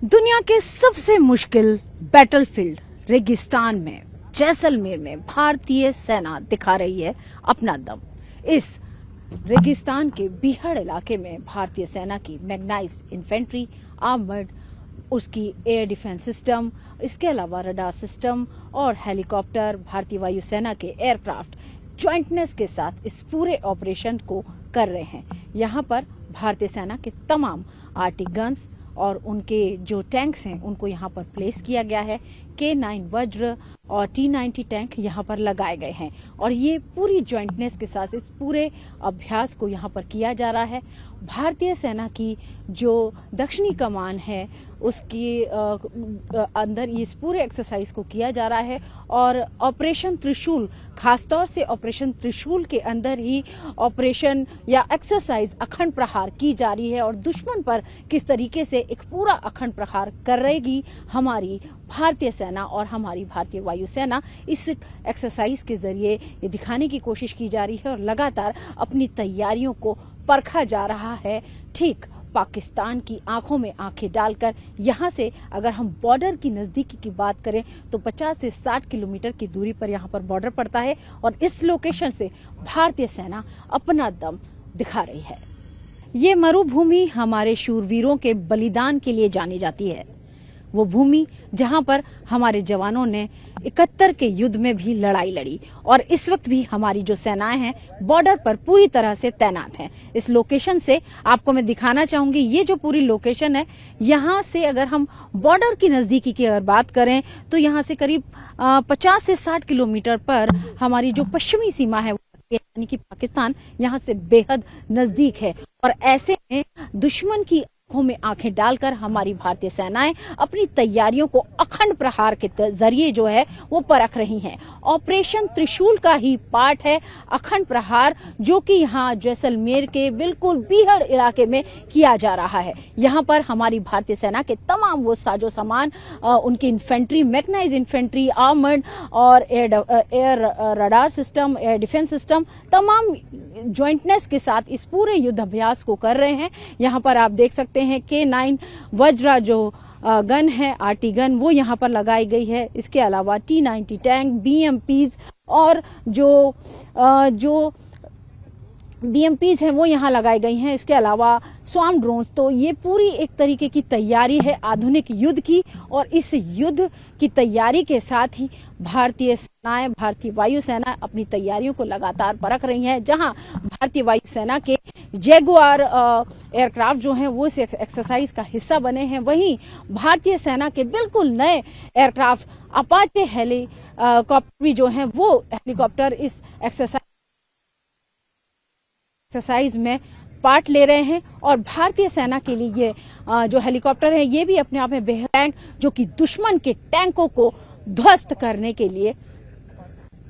दुनिया के सबसे मुश्किल बैटलफील्ड रेगिस्तान में जैसलमेर में भारतीय सेना दिखा रही है अपना दम। इस रेगिस्तान के बीहड़ इलाके में भारतीय सेना की मैग्नाइज्ड इन्फेंट्री, आर्मर्ड, उसकी एयर डिफेंस सिस्टम, इसके अलावा रडार सिस्टम और हेलीकॉप्टर, भारतीय वायुसेना के एयरक्राफ्ट ज्वाइंटनेस के साथ इस पूरे ऑपरेशन को कर रहे हैं। यहाँ पर भारतीय सेना के तमाम आर्टी गन्स और उनके जो टैंक्स हैं उनको यहाँ पर प्लेस किया गया है। K9 वज्र और T90 टैंक यहाँ पर लगाए गए हैं और ये पूरी ज्वाइंटनेस के साथ इस पूरे अभ्यास को यहाँ पर किया जा रहा है। भारतीय सेना की जो दक्षिणी कमान है उसके अंदर इस पूरे एक्सरसाइज को किया जा रहा है और ऑपरेशन त्रिशूल, खासतौर से ऑपरेशन त्रिशूल के अंदर ही ऑपरेशन या एक्सरसाइज अखंड प्रहार की जा रही है और दुश्मन पर किस तरीके से एक पूरा अखंड प्रहार करेगी हमारी भारतीय सेना और हमारी भारतीय वायुसेना, इस एक्सरसाइज के जरिए ये दिखाने की कोशिश की जा रही है और लगातार अपनी तैयारियों को परखा जा रहा है। ठीक पाकिस्तान की आंखों में आंखें डालकर यहाँ से अगर हम बॉर्डर की नजदीकी की बात करें तो 50 से 60 किलोमीटर की दूरी पर यहाँ पर बॉर्डर पड़ता है और इस लोकेशन से भारतीय सेना अपना दम दिखा रही है। ये मरुभूमि हमारे शूरवीरों के बलिदान के लिए जानी जाती है। वो भूमि जहां पर हमारे जवानों ने 71 के युद्ध में भी लड़ाई लड़ी और इस वक्त भी हमारी जो सेनाएं हैं बॉर्डर पर पूरी तरह से तैनात हैं। इस लोकेशन से आपको मैं दिखाना चाहूंगी, ये जो पूरी लोकेशन है यहाँ से अगर हम बॉर्डर की नजदीकी की अगर बात करें तो यहाँ से करीब 50 से 60 किलोमीटर पर हमारी जो पश्चिमी सीमा है यानी कि पाकिस्तान यहाँ से बेहद नजदीक है और ऐसे में दुश्मन की आंखों में आंखें डालकर हमारी भारतीय सेनाएं अपनी तैयारियों को अखंड प्रहार के जरिए जो है वो परख रही हैं। ऑपरेशन त्रिशूल का ही पार्ट है अखंड प्रहार, जो कि यहाँ जैसलमेर के बिल्कुल बीहड़ इलाके में किया जा रहा है। यहाँ पर हमारी भारतीय सेना के तमाम वो साजो सामान, उनकी इन्फेंट्री, मैग्नाइज्ड इन्फेंट्री, आर्मर्ड और air radar system, air defence system, तमाम ज्वाइंटनेस के साथ इस पूरे युद्ध अभ्यास को कर रहे हैं। यहाँ पर आप देख सकते हैं K9 वज्रा जो गन है, आरटी गन, वो यहाँ पर लगाई गई है। इसके अलावा T90 टैंक, BMPs और जो BMPs हैं वो यहाँ लगाई गई हैं। इसके अलावा स्वार्म ड्रोन्स। तो ये पूरी एक तरीके की तैयारी है आधुनिक युद्ध की और इस युद्ध की तैयारी के साथ ही भारतीय सेनाएं, भारतीय वायुसेना अपनी तैयारियों को लगातार परख रही हैं। जहां भारतीय वायुसेना के जैगुआर एयरक्राफ्ट जो हैं वो इस एक्सरसाइज का हिस्सा बने हैं, वहीं भारतीय सेना के बिल्कुल नए एयरक्राफ्ट अपाचे हेलीकॉप्टर भी जो हैं वो हेलीकॉप्टर इस एक्सरसाइज में पार्ट ले रहे हैं और भारतीय सेना के लिए ये जो हेलीकॉप्टर है ये भी अपने आप में बेहद टैंक, जो कि दुश्मन के टैंकों को ध्वस्त करने के लिए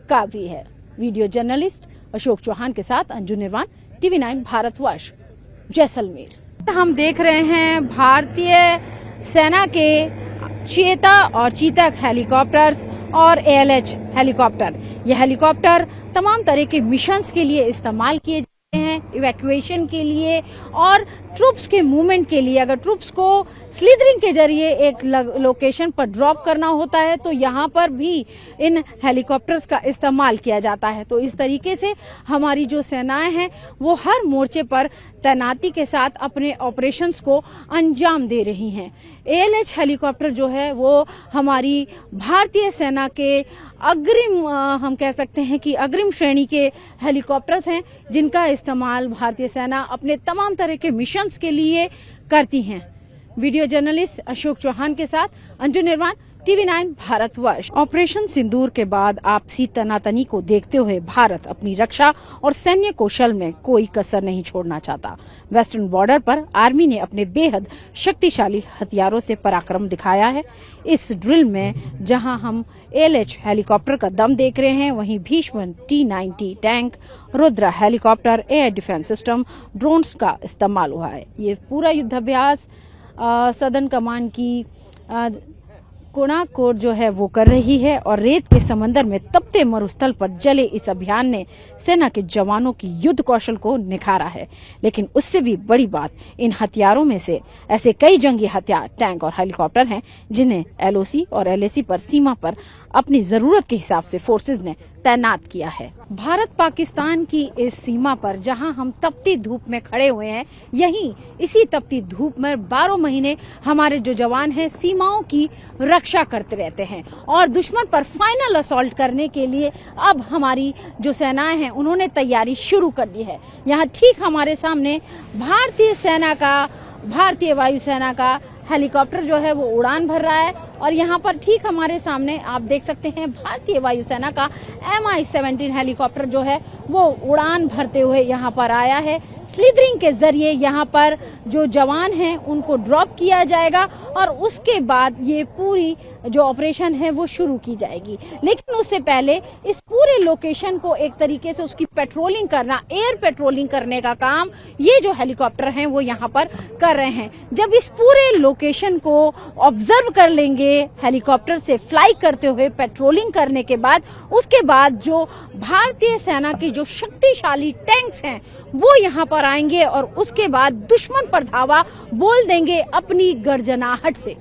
काफी है। वीडियो जर्नलिस्ट अशोक चौहान के साथ अंजू निर्वाण, TV9 भारतवर्ष, जैसलमेर। हम देख रहे हैं भारतीय सेना के चेता और चीतक हेलीकॉप्टर्स और ALH हेलीकॉप्टर। यह हेलीकॉप्टर तमाम तरह के मिशंस के लिए इस्तेमाल किए हैं, इवैक्यूएशन के लिए और ट्रूप्स के मूवमेंट के लिए। अगर ट्रूप्स को स्लीदरिंग के जरिए एक लोकेशन पर ड्रॉप करना होता है तो यहाँ पर भी इन हेलीकॉप्टर्स का इस्तेमाल किया जाता है। तो इस तरीके से हमारी जो सेनाएं हैं वो हर मोर्चे पर तैनाती के साथ अपने ऑपरेशंस को अंजाम दे रही हैं। ALH हेलीकॉप्टर जो है वो हमारी भारतीय सेना के अग्रिम, हम कह सकते हैं कि अग्रिम श्रेणी के हेलीकॉप्टर्स हैं जिनका इस्तेमाल भारतीय सेना अपने तमाम तरह के मिशंस के लिए करती हैं। वीडियो जर्नलिस्ट अशोक चौहान के साथ अंजू निर्वाण, TV9 भारतवर्ष। ऑपरेशन सिंदूर के बाद आपसी तनातनी को देखते हुए भारत अपनी रक्षा और सैन्य कौशल में कोई कसर नहीं छोड़ना चाहता। वेस्टर्न बॉर्डर पर आर्मी ने अपने बेहद शक्तिशाली हथियारों से पराक्रम दिखाया है। इस ड्रिल में जहां हम ALH हेलीकॉप्टर का दम देख रहे हैं, वहीं Bhishma T90 tank, Rudra helicopter, air defence system, drones का इस्तेमाल हुआ है। ये पूरा युद्धाभ्यास सदर्न कमांड की कोणार्क कोर जो है वो कर रही है और रेत के समंदर में तपते मरुस्थल पर जले इस अभियान ने सेना के जवानों की युद्ध कौशल को निखारा है। लेकिन उससे भी बड़ी बात, इन हथियारों में से ऐसे कई जंगी हथियार, टैंक और हेलीकॉप्टर हैं जिन्हें एलओसी और एलएसी पर सीमा पर अपनी जरूरत के हिसाब से फोर्सेज ने तैनात किया है। भारत पाकिस्तान की इस सीमा पर जहां हम तपती धूप में खड़े हुए हैं, यहीं इसी तपती धूप में 12 महीने हमारे जो जवान हैं सीमाओं की रक्षा करते रहते हैं और दुश्मन पर फाइनल असॉल्ट करने के लिए अब हमारी जो सेनाएं हैं उन्होंने तैयारी शुरू कर दी है। यहाँ ठीक हमारे सामने भारतीय वायुसेना का हेलीकॉप्टर जो है वो उड़ान भर रहा है और यहाँ पर ठीक हमारे सामने आप देख सकते हैं भारतीय वायुसेना का Mi-17 हेलीकॉप्टर जो है वो उड़ान भरते हुए यहाँ पर आया है। स्लिदरिंग के जरिए यहाँ पर जो जवान हैं उनको ड्रॉप किया जाएगा और उसके बाद ये पूरी जो ऑपरेशन है वो शुरू की जाएगी। लेकिन उससे पहले इस पूरे लोकेशन को एक तरीके से उसकी पेट्रोलिंग करना, एयर पेट्रोलिंग करने का काम ये जो हेलीकॉप्टर हैं वो यहाँ पर कर रहे हैं। जब इस पूरे लोकेशन को ऑब्जर्व कर लेंगे हेलीकॉप्टर से फ्लाई करते हुए पेट्रोलिंग करने के बाद, उसके बाद जो भारतीय सेना के जो शक्तिशाली टैंक्स हैं वो यहाँ पर आएंगे और उसके बाद दुश्मन पर धावा बोल देंगे अपनी गर्जनाहट से।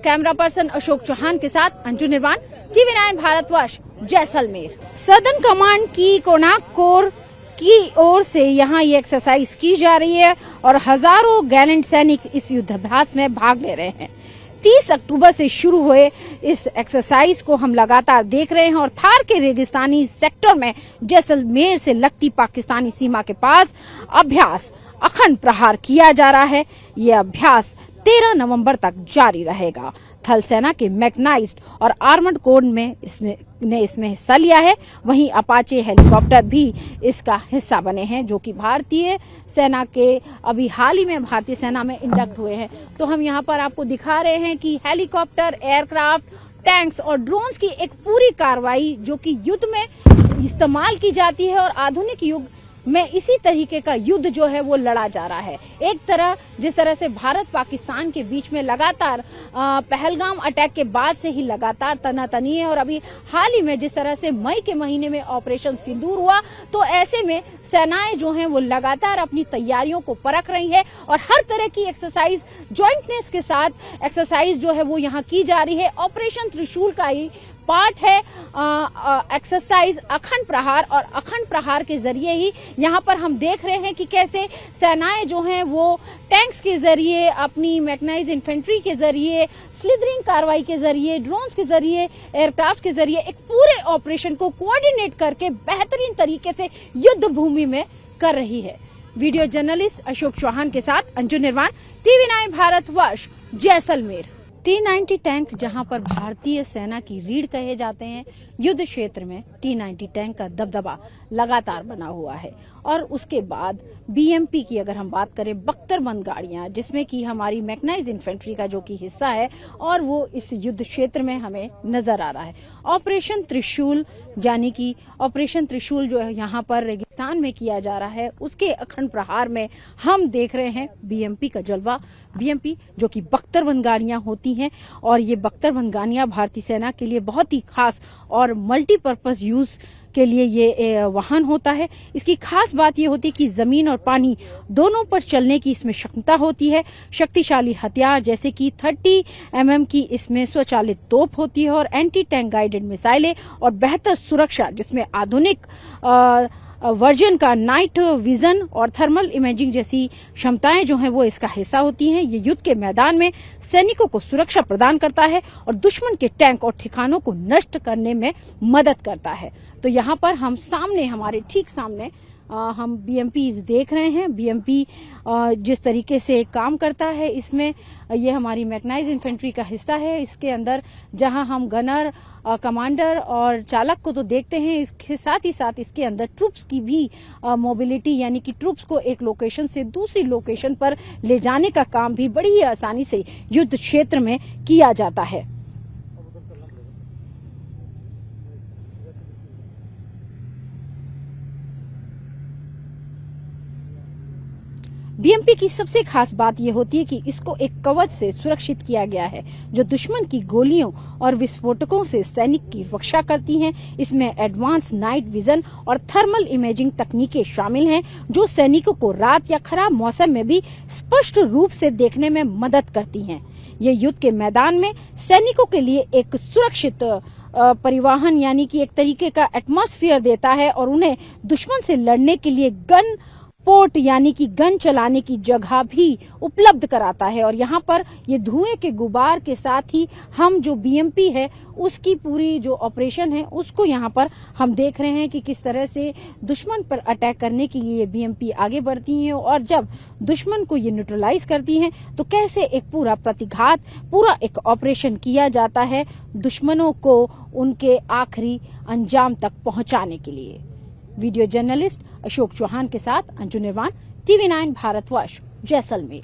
कैमरा पर्सन अशोक चौहान के साथ अंजू निर्वाण, TV9 Bharatvarsh, Jaisalmer. Southern command की कोणार्क कोर की ओर से यहाँ ये एक्सरसाइज की जा रही है और हजारों गैलेंट सैनिक इस युद्धाभ्यास में भाग ले रहे हैं। 30 अक्टूबर से शुरू हुए इस एक्सरसाइज को हम लगातार देख रहे हैं और थार के रेगिस्तानी सेक्टर में जैसलमेर से लगती पाकिस्तानी सीमा के पास अभ्यास अखंड प्रहार किया जा रहा है। ये अभ्यास 13 नवंबर तक जारी रहेगा। थल सेना के मैकेनाइज्ड और आर्मर्ड कोर में इसमें हिस्सा लिया है। वहीं अपाचे हेलीकॉप्टर भी इसका हिस्सा बने हैं जो कि भारतीय सेना के अभी हाल ही में भारतीय सेना में इंडक्ट हुए हैं। तो हम यहाँ पर आपको दिखा रहे हैं कि हेलीकॉप्टर, एयरक्राफ्ट, टैंक्स और ड्रोन्स की एक पूरी कार्रवाई जो कि युद्ध में इस्तेमाल की जाती है और आधुनिक युग में इसी तरीके का युद्ध जो है वो लड़ा जा रहा है। एक तरह जिस तरह से भारत पाकिस्तान के बीच में लगातार पहलगाम अटैक के बाद से ही लगातार तनातनी है और अभी हाल ही में जिस तरह से मई के महीने में ऑपरेशन सिंदूर हुआ, तो ऐसे में सेनाएं जो हैं वो लगातार अपनी तैयारियों को परख रही है और हर तरह की एक्सरसाइज जॉइंटनेस के साथ एक्सरसाइज जो है वो यहाँ की जा रही है। ऑपरेशन त्रिशूल का ही पार्ट है एक्सरसाइज अखंड प्रहार और अखंड प्रहार के जरिए ही यहाँ पर हम देख रहे हैं कि कैसे सेनाएं जो हैं वो टैंक्स के जरिए, अपनी मैकेनाइज्ड इन्फेंट्री के जरिए, स्लिदरिंग कार्रवाई के जरिए, ड्रोन्स के जरिए, एयरक्राफ्ट के जरिए एक पूरे ऑपरेशन को कोऑर्डिनेट करके बेहतरीन तरीके से युद्ध भूमि में कर रही है। वीडियो जर्नलिस्ट अशोक चौहान के साथ अंजू निर्वाण, TV9 Bharatvarsh, Jaisalmer. T-90 tank जहां पर भारतीय सेना की रीढ़ कहे जाते हैं, युद्ध क्षेत्र में T-90 टैंक का दबदबा लगातार बना हुआ है। और उसके बाद BMP की अगर हम बात करें, बख्तरबंद गाड़ियां जिसमें कि हमारी मैकेनाइज्ड इन्फेंट्री का जो कि हिस्सा है और वो इस युद्ध क्षेत्र में हमें नजर आ रहा है। ऑपरेशन त्रिशूल यानी कि ऑपरेशन त्रिशूल जो है यहाँ पर रेगिस्तान में किया जा रहा है, उसके अखंड प्रहार में हम देख रहे हैं BMP का जलवा। BMP जो कि बख्तरबंद गाड़ियां होती हैं और ये बख्तरबंद गाड़ियां भारतीय सेना के लिए बहुत ही खास और मल्टीपर्पज यूज के लिए ये वाहन होता है। इसकी खास बात ये होती है कि जमीन और पानी दोनों पर चलने की इसमें क्षमता होती है। शक्तिशाली हथियार जैसे कि 30 mm की इसमें स्वचालित तोप होती है और एंटी टैंक गाइडेड मिसाइलें और बेहतर सुरक्षा जिसमें आधुनिक वर्जन का नाइट विजन और थर्मल इमेजिंग जैसी क्षमताएं जो हैं वो इसका हिस्सा होती हैं। ये युद्ध के मैदान में सैनिकों को सुरक्षा प्रदान करता है और दुश्मन के टैंक और ठिकानों को नष्ट करने में मदद करता है। तो यहाँ पर हम सामने, हमारे ठीक सामने हम BMP देख रहे हैं। BMP जिस तरीके से काम करता है, इसमें ये हमारी मैकेनाइज्ड इन्फेंट्री का हिस्सा है। इसके अंदर जहां हम गनर, कमांडर और चालक को तो देखते हैं, इसके साथ ही साथ इसके अंदर ट्रूप्स की भी मोबिलिटी यानी कि ट्रूप्स को एक लोकेशन से दूसरी लोकेशन पर ले जाने का काम भी बड़ी ही आसानी से युद्ध क्षेत्र में किया जाता है। बीएमपी की सबसे खास बात यह होती है कि इसको एक कवच से सुरक्षित किया गया है जो दुश्मन की गोलियों और विस्फोटकों से सैनिक की रक्षा करती हैं। इसमें एडवांस नाइट विजन और थर्मल इमेजिंग तकनीकें शामिल हैं जो सैनिकों को रात या खराब मौसम में भी स्पष्ट रूप से देखने में मदद करती हैं। ये युद्ध के मैदान में सैनिकों के लिए एक सुरक्षित परिवहन यानी कि एक तरीके का एटमॉस्फेयर देता है और उन्हें दुश्मन से लड़ने के लिए गन पोर्ट यानी कि गन चलाने की जगह भी उपलब्ध कराता है। और यहाँ पर ये धुएं के गुबार के साथ ही हम जो बीएमपी है उसकी पूरी जो ऑपरेशन है उसको यहाँ पर हम देख रहे हैं कि किस तरह से दुश्मन पर अटैक करने के लिए बीएमपी आगे बढ़ती हैं और जब दुश्मन को ये न्यूट्रलाइज करती हैं तो कैसे एक पूरा प्रतिघात पूरा एक ऑपरेशन किया जाता है दुश्मनों को उनके आखिरी अंजाम तक पहुंचाने के लिए। वीडियो जर्नलिस्ट अशोक चौहान के साथ अंजू निर्वाण, TV9 भारतवर्ष, जैसलमेर।